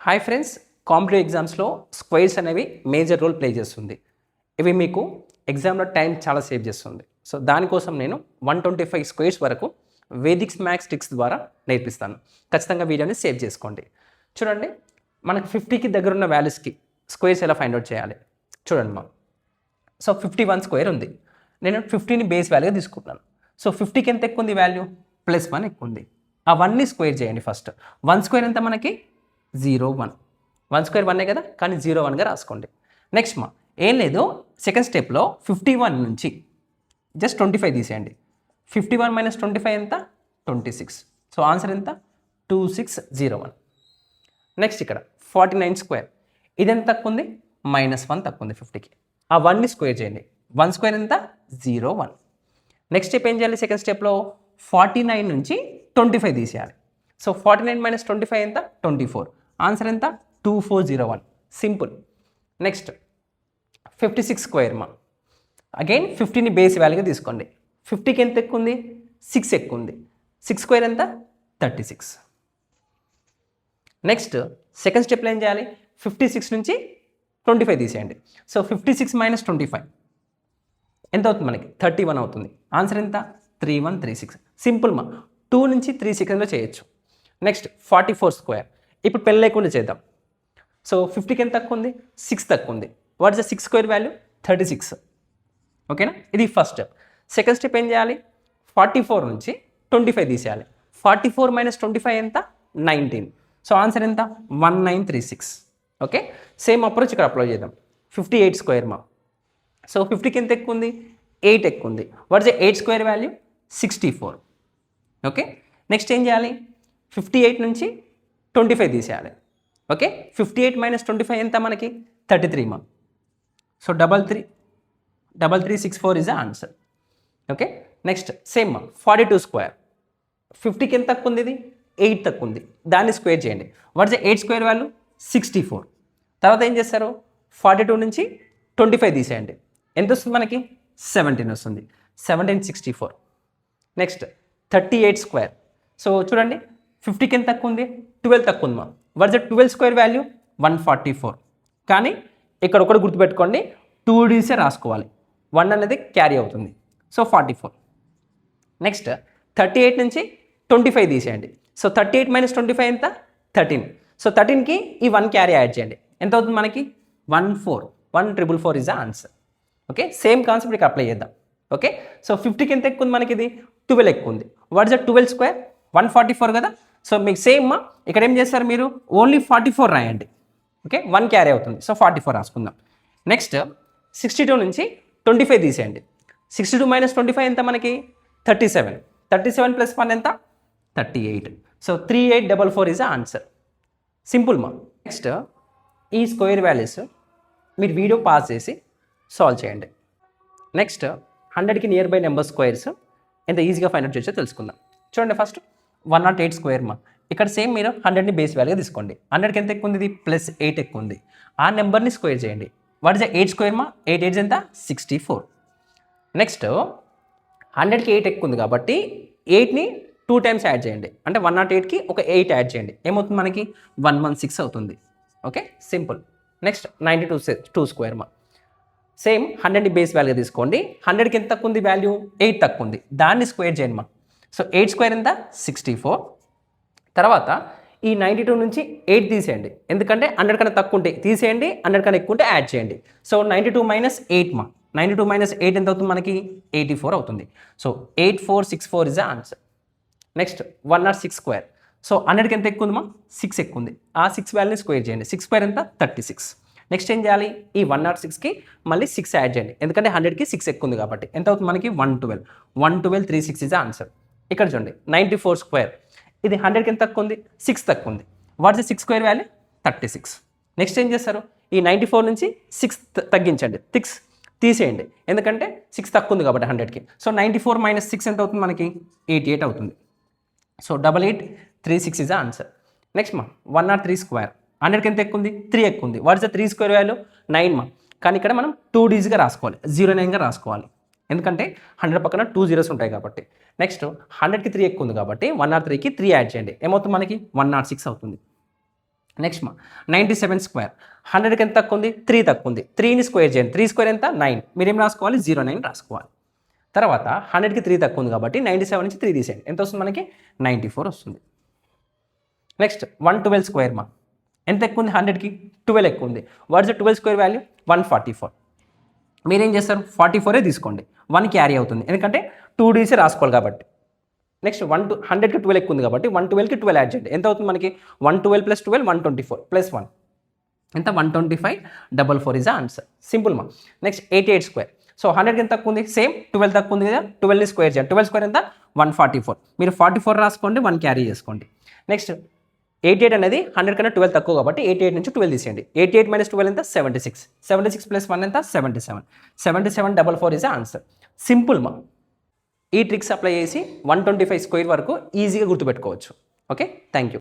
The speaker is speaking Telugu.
హాయ్ ఫ్రెండ్స్, కాంపిటేటివ్ ఎగ్జామ్స్లో స్క్వేర్స్ అనేవి మేజర్ రోల్ ప్లే చేస్తుంది. ఇవి మీకు ఎగ్జామ్లో టైం చాలా సేవ్ చేస్తుంది. సో దానికోసం నేను 125 స్క్వేర్స్ వరకు వేదిక్స్ మ్యాథ్స్ ట్రిక్స్ ద్వారా నేర్పిస్తాను. ఖచ్చితంగా వీడియోని సేవ్ చేసుకోండి. చూడండి, మనకు 50కి దగ్గర ఉన్న వాల్యూస్కి స్క్వేర్స్ ఎలా ఫైండ్ అవుట్ చేయాలి చూడండి మా. సో 51 స్క్వేర్ ఉంది. నేను 50ని బేస్ వాల్యూగా తీసుకుంటున్నాను. సో 50కి ఎంత ఎక్కువ ఉంది వాల్యూ? +1 ఎక్కువ ఉంది. ఆ 1ని స్క్వేర్ చేయండి ఫస్ట్. 1 స్క్వేర్ ఎంత మనకి? 0, 1. 1 స్క్వేర్ 1 కదా, కానీ 0, 1గా రాసుకోండి. నెక్స్ట్ మా ఏం లేదు, సెకండ్ స్టెప్లో 51 నుంచి జస్ట్ 25 తీసేయండి. 51 - 25 ఎంత? 26. సో ఆన్సర్ ఎంత? 2601. నెక్స్ట్ ఇక్కడ 49 స్క్వేర్, ఇది ఎంత తక్కువ ఉంది? -1 తక్కువ ఉంది 50కి. ఆ 1ని స్క్వేర్ చేయండి. 1 స్క్వేర్ ఎంత? 0, 1. నెక్స్ట్ స్టెప్ ఏం చేయాలి? సెకండ్ స్టెప్లో 49 నుంచి 25 తీసేయాలి. సో 49 - 25 ఎంత? 24. ఆన్సర్ ఎంత? 2401. సింపుల్. నెక్స్ట్ 56 స్క్వేర్ మా. అగైన్ 50ని బేస్ వాల్యూగా తీసుకోండి. 50కి ఎంత ఎక్కువ ఉంది? 6 ఎక్కువ ఉంది. 6 స్క్వేర్ ఎంత? 36. నెక్స్ట్ సెకండ్ స్టెప్లో ఏం చేయాలి? 56 నుంచి 25 తీసేయండి. సో 56 - 25 ఎంత అవుతుంది మనకి? 31 అవుతుంది. ఆన్సర్ ఎంత? 3136. సింపుల్ మా. 2 నుంచి 3 సెకండ్లో చేయొచ్చు. Next 44 square. ఇప్పుడు పెళ్ళి లేకుండా చేద్దాం. సో 50కి ఎంత తక్కువ ఉంది? 6 తక్కువ ఉంది. What is the 6 square value? 36. ఓకేనా? ఇది ఫస్ట్ స్టెప్. సెకండ్ స్టెప్ ఏం చేయాలి? 44 నుంచి 25 తీసేయాలి. 44 - 25 ఎంత? 19. సో ఆన్సర్ ఎంత? 1936. ఓకే, సేమ్ అప్రోచ్ ఇక్కడ అప్లై చేద్దాం. 58 స్క్వేర్ మా. సో 50కి ఎంత ఎక్కువ ఉంది? 8 ఎక్కువ ఉంది. What is the 8 square value? 64. Okay, next ఏం చేయాలి? 58 నుంచి 25 తీసేయాలి. ఓకే, 58 - 25 ఎంత మనకి? 33 మా. So 3364 is the answer. Okay, next same మా. 42 స్క్వేర్. 50కి ఎంత తక్కువ ఉంది? ఇది 8 తక్కువ ఉంది. దాన్ని స్క్వేర్ చేయండి. What is the 8 square value? 64. తర్వాత ఏం చేస్తారు? 42 నుంచి 25 తీసేయండి. ఎంత వస్తుంది మనకి? 17 వస్తుంది. 1764. Next 38 square. సో చూడండి, 50కి ఎంత తక్కువ ఉంది? 12 తక్కువ ఉంది మా. What is the 12 square value? 144. కానీ ఇక్కడ ఒకటి గుర్తుపెట్టుకోండి, 2 డీసే రాసుకోవాలి. 1 అనేది క్యారీ అవుతుంది. సో 44. నెక్స్ట్ 38 నుంచి 25 తీసేయండి. సో 38 - 25 ఎంత? 13. సో 13కి ఈ 1 క్యారీ యాడ్ చేయండి. ఎంత అవుతుంది మనకి? 14 is the answer. Okay, same concept ఇక్కడ అప్లై చేద్దాం. ఓకే, సో 50కి ఎంత ఎక్కువ ఉంది మనకి? ఇది 12 ఎక్కువ ఉంది. What is the 12 square? 144 కదా. సో మీకు సేమ్ మా ఇక్కడ ఏం చేస్తారు? మీరు ఓన్లీ 44 రాయండి. ఓకే, 1 క్యారీ అవుతుంది. సో 44 రాసుకుందాం. నెక్స్ట్ 62 నుంచి 25 తీసేయండి. 62 - 25 ఎంత మనకి? 37. 37 + 1 ఎంత? 38. So 3844 is the answer. Simple మా. నెక్స్ట్ ఈ స్క్వేర్ వాల్యూస్ మీరు వీడియో పాస్ చేసి సాల్వ్ చేయండి. నెక్స్ట్ 100కి నియర్ బై నెంబర్ స్క్వేర్స్ ఎంత ఈజీగా ఫైండ్ అవుట్ చేయొచ్చో తెలుసుకుందాం. చూడండి, ఫస్ట్ 108 స్క్వేర్ మా. ఇక్కడ సేమ్ మీరు 100ని బేస్ వాల్యూగా తీసుకోండి. 100కి ఎంత ఎక్కువ ఉంది? ఇది +8 ఎక్కువ ఉంది. ఆ నెంబర్ని స్క్వేర్ చేయండి. వాట్ ఇస్ ద 8 స్క్వేర్ మా? 8 8 ఎంత? 64. నెక్స్ట్ 100కి 8 ఎక్కువ ఉంది కాబట్టి 8ని 2 టైమ్స్ యాడ్ చేయండి. అంటే 108కి ఒక 8 యాడ్ చేయండి. ఏమవుతుంది మనకి? 116 అవుతుంది. Okay, simple. నెక్స్ట్ 92 స్క్వేర్ మా. సేమ్ 100ని బేస్ వాల్యూగా తీసుకోండి. 100కి ఎంత తక్కువ ఉంది వాల్యూ? 8 తక్కువ ఉంది. దాన్ని స్క్వేర్ చేయండి మా. సో 8 స్క్వేర్ ఎంత? 64. తర్వాత ఈ 92 నుంచి 8 తీసేయండి. ఎందుకంటే 100 కన్నా తక్కువ ఉంటే తీసేయండి, 100 కన్నా ఎక్కువ ఉంటే యాడ్ చేయండి. సో 92 - 8 మా. 92 - 8 ఎంత అవుతుంది మనకి? 84 అవుతుంది. So 8464 is the answer. Next 106 square. So 100కి ఎంత ఎక్కువ ఉంది మా? 6 ఎక్కువ ఉంది. ఆ 6 వాల్యూని స్క్వేర్ చేయండి. 6 స్క్వేర్ ఎంత? 36. నెక్స్ట్ ఏం చేయాలి? ఈ 106కి మళ్ళీ 6 యాడ్ చేయండి. ఎందుకంటే 100కి 6 ఎక్కువ ఉంది కాబట్టి. ఎంత అవుతుంది మనకి? 11236 ఇస్ ద ఆన్సర్. ఇక్కడ చూడండి, 94 స్క్వేర్. ఇది 100కి ఎంత తక్కువ ఉంది? 6 తక్కువ ఉంది. What is 6 square value? 36. Next ఏం చేస్తారు? ఈ 94 నుంచి 6 తగ్గించండి. 6 తీసేయండి. ఎందుకంటే 6 తక్కువ ఉంది కాబట్టి 100కి. సో 94 - 6 ఎంత అవుతుంది మనకి? 88 అవుతుంది. So 8836 is the answer. Next మా 103 స్క్వేర్. 100కి ఎంత ఎక్కువ ఉంది? 3 ఎక్కువ ఉంది. What is the 3 square value? 9 మా. కానీ ఇక్కడ మనం 2 డీస్గా రాసుకోవాలి, 09గా రాసుకోవాలి. ఎందుకంటే 100 పక్కన 2 zeros ఉంటాయి కాబట్టి. నెక్స్ట్ 100కి 3 ఎక్కువ ఉంది కాబట్టి 103కి 3 యాడ్ చేయండి. ఏమవుతుంది మనకి? 106 అవుతుంది. నెక్స్ట్ మా 97 స్క్వేర్ 100కి ఎంత తక్కువ ఉంది 3 తక్కువ ఉంది 3ని స్క్వేర్ చేయండి 3 స్క్వేర్ ఎంత 9 మీరేం రాసుకోవాలి 09 రాసుకోవాలి. తర్వాత 100కి 3 తక్కువ ఉంది కాబట్టి 97 నుంచి 3 తీసేయండి ఎంత వస్తుంది మనకి 94 వస్తుంది. నెక్స్ట్ 112 స్క్వేర్ మా ఎంత ఎక్కువ ఉంది 100కి 12 ఎక్కువ ఉంది. What is the 12 square value 144. మీరేం చేస్తారు 44 తీసుకోండి 1 క్యారీ అవుతుంది ఎందుకంటే 2 డీసీ రాసుకోవాలి కాబట్టి. నెక్స్ట్ 100కి 12 ఎక్కువ ఉంది కాబట్టి 112కి 12 యాడ్ చేయండి ఎంత అవుతుంది మనకి 112 + 12 124 + 1 ఎంత 125 44 ఇస్ ద ఆన్సర్. సింపుల్ మా. నెక్స్ట్ 88 స్క్వేర్ సో 100కి ఎంత తక్కువ ఉంది సేమ్ 12 తక్కువ ఉంది కదా 12ని స్క్వేర్ చేయండి 12 స్క్వేర్ ఎంత 144 మీరు 44 రాసుకోండి 1 క్యారీ చేసుకోండి. నెక్స్ట్ 88 అనేది 100 కన్నా 12 తక్కువ కాబట్టి 88 నుంచి 12 తీసేయండి 88 - 12 ఎంత 76 76 + 1 ఎంత 77 77 44 ఇస్ ద ఆన్సర్. సింపుల్ మా. ఈ ట్రిక్స్ అప్లై చేసి 125 స్క్వేర్ వరకు ఈజీగా గుర్తుపెట్టుకోవచ్చు. Okay thank you.